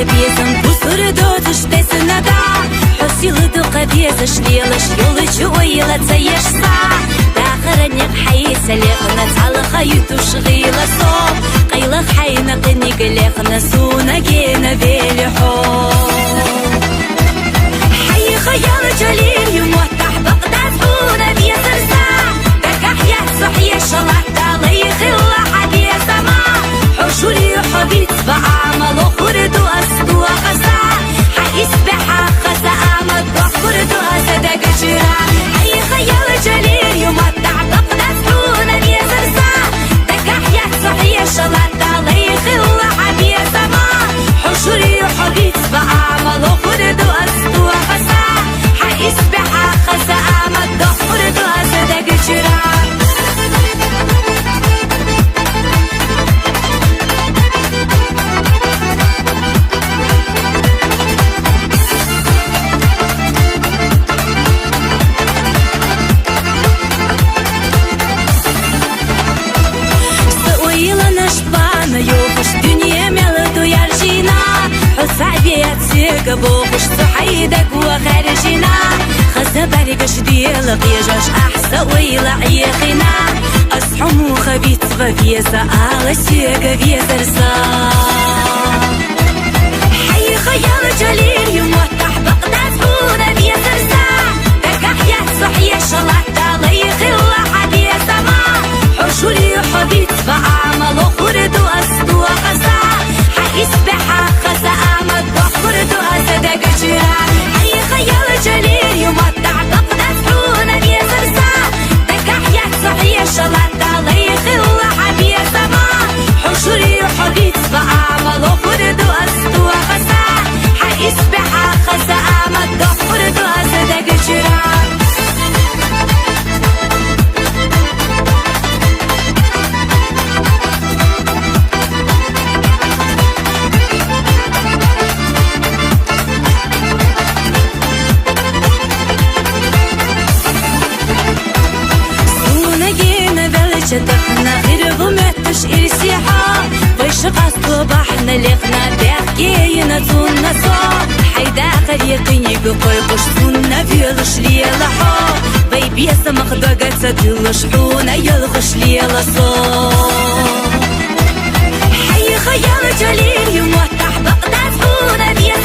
بيزم بصر دوتش تسنة دا حسيل دقة بيزش ليلش يولج ويلا تسيش صا داخر نيق حيس ليخنا تعال خيوتو شغيلة صوب قيلة حينا قنيق ليخنا سونا جينا بيلحو حي خيال جليل يموتح بقداد هونا بيسر سا دكح يحسح يشلح دالي خلا حدي سما حشوري حبيت بعمل خرد وأسدو خسا حيسبح خسا أمد خرد وأسدق جرا حي خيال جليل يمتع بقدس حونا بيسر سا دكح يحسح يشلح دالي خلا حدي سما حشوري حبيت بعمل خرد وأسدو خسا حيسبح خسا أمد خرد وأسدق جرا بوخش صحيدك وخارجنا خزة برقش ديالك يجاش أحسا ويلا عيقنا أصحم خبيت بفيزة على سيقة بيزرسا حي خيال جليل يموتح بقداس هونا بيزرسا دكح يحصح يشلح دالي خلا حدي سما حشوري حبيت بعمل خرد وأسدو خسا حيسبح خسا أمد خرد وأسدق جرا حي خيال جليل يمتع بقدس حونا بيزرسا دكح يحصح يشلح دالي خلا حبي سما حشوري حبيت بعمل خرد وأسدو خسا حيسبح خسا أمد خرد وأسدق جرا دخنا غير غمتش إرسيحا ويش قصد بحنا لخنا بحكينا تونا صا حيدا قريقيني بقويقش تونا فيلش ليلا حا بيبيسا مخدقة تدلش حونا يلغش ليلا صا حي خيال جليل يموتح بقداس حونا بيسا